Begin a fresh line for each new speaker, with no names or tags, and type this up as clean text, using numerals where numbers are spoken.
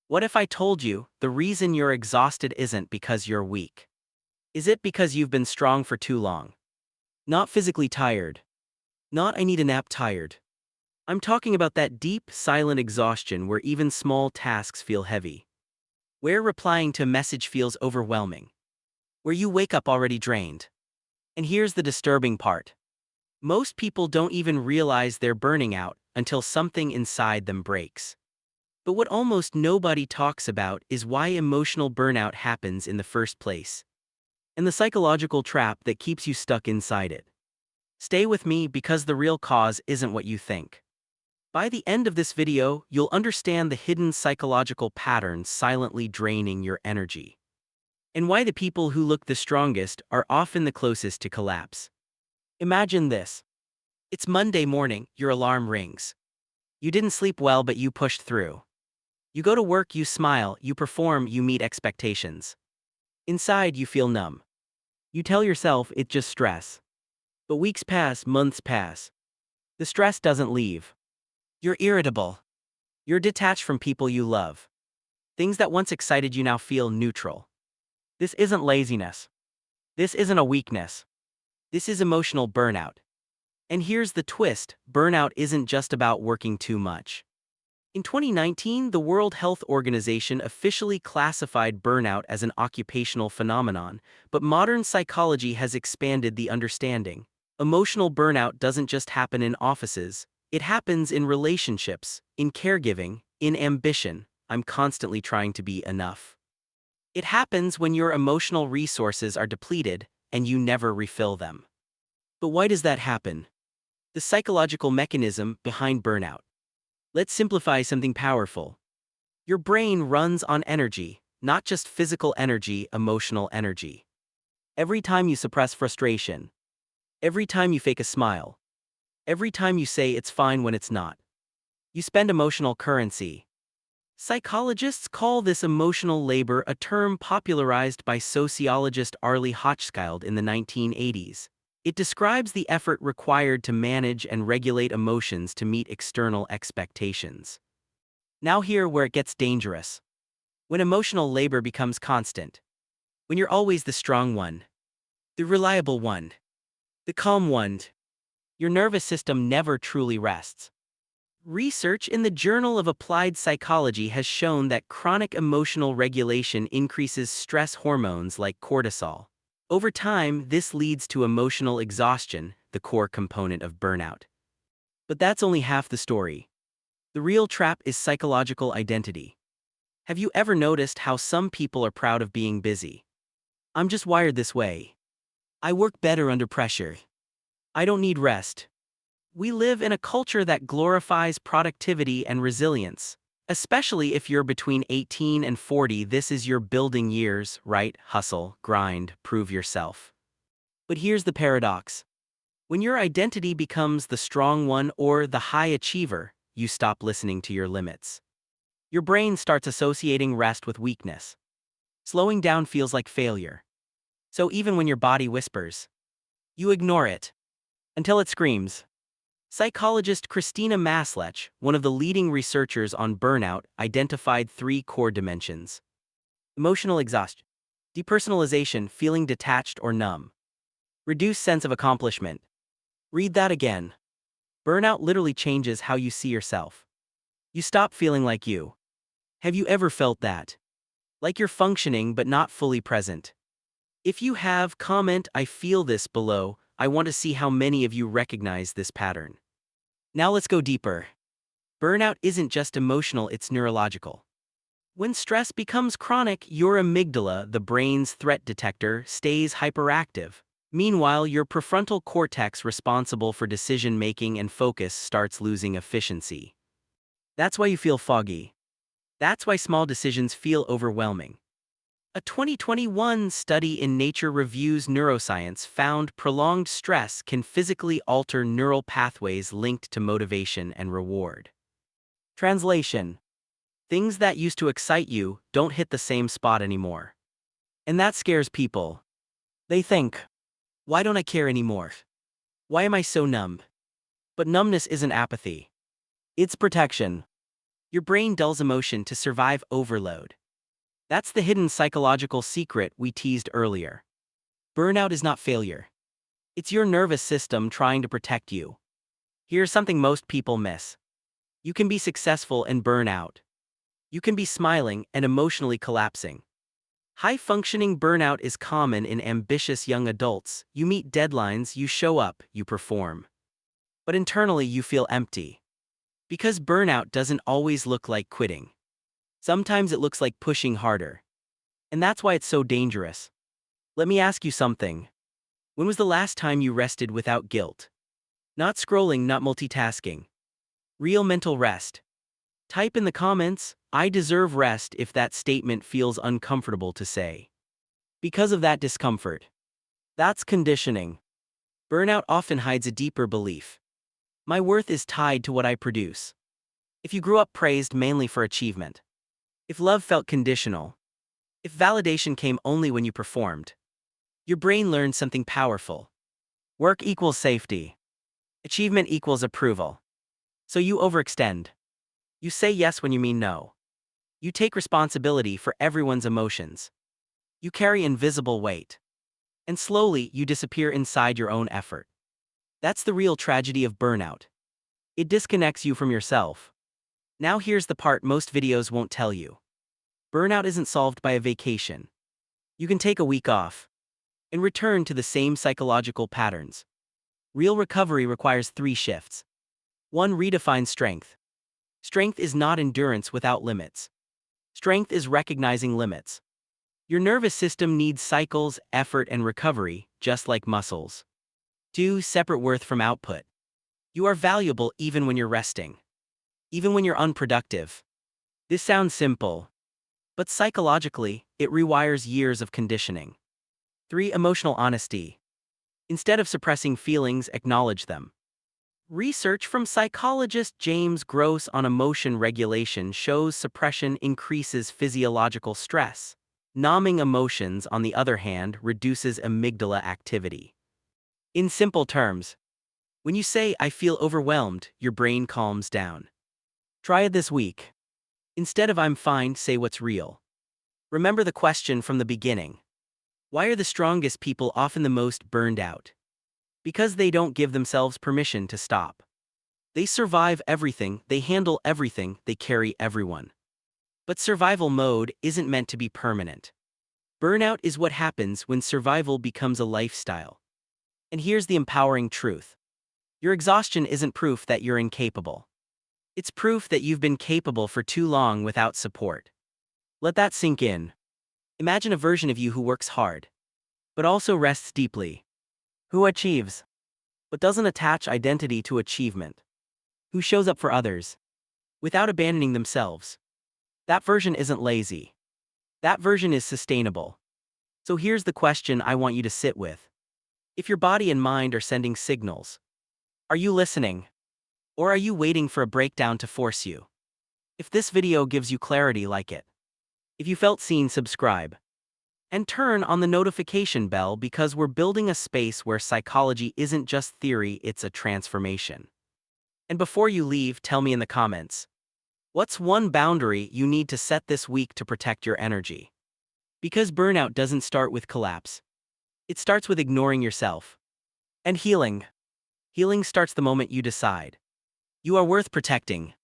What if I told you the reason you're exhausted isn't because you're weak? Is it because you've been strong for too long? Not physically tired. Not I need a nap tired. I'm talking about that deep, silent exhaustion where even small tasks feel heavy. Where replying to a message feels overwhelming. Where you wake up already drained. And here's the disturbing part. Most people don't even realize they're burning out until something inside them breaks. But what almost nobody talks about is why emotional burnout happens in the first place, and the psychological trap that keeps you stuck inside it. Stay with me because the real cause isn't what you think. By the end of this video, you'll understand the hidden psychological patterns silently draining your energy, and why the people who look the strongest are often the closest to collapse. Imagine this. It's Monday morning, your alarm rings. You didn't sleep well, but you pushed through. You go to work, you smile, you perform, you meet expectations. Inside, you feel numb. You tell yourself it's just stress. But weeks pass, months pass. The stress doesn't leave. You're irritable. You're detached from people you love. Things that once excited you now feel neutral. This isn't laziness. This isn't a weakness. This is emotional burnout. And here's the twist: burnout isn't just about working too much. In 2019, the World Health Organization officially classified burnout as an occupational phenomenon, but modern psychology has expanded the understanding. Emotional burnout doesn't just happen in offices, it happens in relationships, in caregiving, in ambition. I'm constantly trying to be enough. It happens when your emotional resources are depleted and you never refill them. But why does that happen? The psychological mechanism behind burnout. Let's simplify something powerful. Your brain runs on energy, not just physical energy, emotional energy. Every time you suppress frustration, every time you fake a smile, every time you say it's fine when it's not, you spend emotional currency. Psychologists call this emotional labor, a term popularized by sociologist Arlie Hochschild in the 1980s. It describes the effort required to manage and regulate emotions to meet external expectations. Now here where it gets dangerous. When emotional labor becomes constant. When you're always the strong one, the reliable one, the calm one, your nervous system never truly rests. Research in the Journal of Applied Psychology has shown that chronic emotional regulation increases stress hormones like cortisol. Over time, this leads to emotional exhaustion, the core component of burnout. But that's only half the story. The real trap is psychological identity. Have you ever noticed how some people are proud of being busy? I'm just wired this way. I work better under pressure. I don't need rest. We live in a culture that glorifies productivity and resilience. Especially if you're between 18 and 40, this is your building years, right? Hustle, grind, prove yourself. But here's the paradox. When your identity becomes the strong one or the high achiever, you stop listening to your limits. Your brain starts associating rest with weakness. Slowing down feels like failure. So even when your body whispers, you ignore it until it screams. Psychologist Christina Maslach, one of the leading researchers on burnout, identified three core dimensions: emotional exhaustion, depersonalization, feeling detached or numb, reduced sense of accomplishment. Read that again. Burnout literally changes how you see yourself. You stop feeling like you. Have you ever felt that? Like you're functioning but not fully present? If you have, comment "I feel this" below. I want to see how many of you recognize this pattern. Now let's go deeper. Burnout isn't just emotional, it's neurological. When stress becomes chronic, your amygdala, the brain's threat detector, stays hyperactive. Meanwhile, your prefrontal cortex, responsible for decision-making and focus, starts losing efficiency. That's why you feel foggy. That's why small decisions feel overwhelming. A 2021 study in Nature Reviews Neuroscience found prolonged stress can physically alter neural pathways linked to motivation and reward. Translation: things that used to excite you don't hit the same spot anymore. And that scares people. They think, why don't I care anymore? Why am I so numb? But numbness isn't apathy. It's protection. Your brain dulls emotion to survive overload. That's the hidden psychological secret we teased earlier. Burnout is not failure. It's your nervous system trying to protect you. Here's something most people miss. You can be successful and burn out. You can be smiling and emotionally collapsing. High-functioning burnout is common in ambitious young adults. You meet deadlines, you show up, you perform. But internally you feel empty. Because burnout doesn't always look like quitting. Sometimes it looks like pushing harder. And that's why it's so dangerous. Let me ask you something. When was the last time you rested without guilt? Not scrolling, not multitasking. Real mental rest. Type in the comments, "I deserve rest," if that statement feels uncomfortable to say. Because of that discomfort. That's conditioning. Burnout often hides a deeper belief. My worth is tied to what I produce. If you grew up praised mainly for achievement. If love felt conditional. If validation came only when you performed. Your brain learned something powerful. Work equals safety. Achievement equals approval. So you overextend. You say yes when you mean no. You take responsibility for everyone's emotions. You carry invisible weight. And slowly, you disappear inside your own effort. That's the real tragedy of burnout. It disconnects you from yourself. Now here's the part most videos won't tell you. Burnout isn't solved by a vacation. You can take a week off and return to the same psychological patterns. Real recovery requires 3 shifts. 1. Redefine strength. Strength is not endurance without limits. Strength is recognizing limits. Your nervous system needs cycles, effort, and recovery, just like muscles. 2. Separate worth from output. You are valuable even when you're resting. Even when you're unproductive. This sounds simple. But psychologically, it rewires years of conditioning. 3. Emotional honesty. Instead of suppressing feelings, acknowledge them. Research from psychologist James Gross on emotion regulation shows suppression increases physiological stress. Numbing emotions, on the other hand, reduces amygdala activity. In simple terms, when you say, "I feel overwhelmed," your brain calms down. Try it this week. Instead of "I'm fine," say what's real. Remember the question from the beginning. Why are the strongest people often the most burned out? Because they don't give themselves permission to stop. They survive everything, they handle everything, they carry everyone. But survival mode isn't meant to be permanent. Burnout is what happens when survival becomes a lifestyle. And here's the empowering truth. Your exhaustion isn't proof that you're incapable. It's proof that you've been capable for too long without support. Let that sink in. Imagine a version of you who works hard, but also rests deeply. Who achieves, but doesn't attach identity to achievement. Who shows up for others, without abandoning themselves. That version isn't lazy. That version is sustainable. So here's the question I want you to sit with. If your body and mind are sending signals, are you listening? Or are you waiting for a breakdown to force you? If this video gives you clarity, like it. If you felt seen, subscribe. And turn on the notification bell, because we're building a space where psychology isn't just theory, it's a transformation. And before you leave, tell me in the comments, what's one boundary you need to set this week to protect your energy? Because burnout doesn't start with collapse. It starts with ignoring yourself. And healing. Healing starts the moment you decide. You are worth protecting.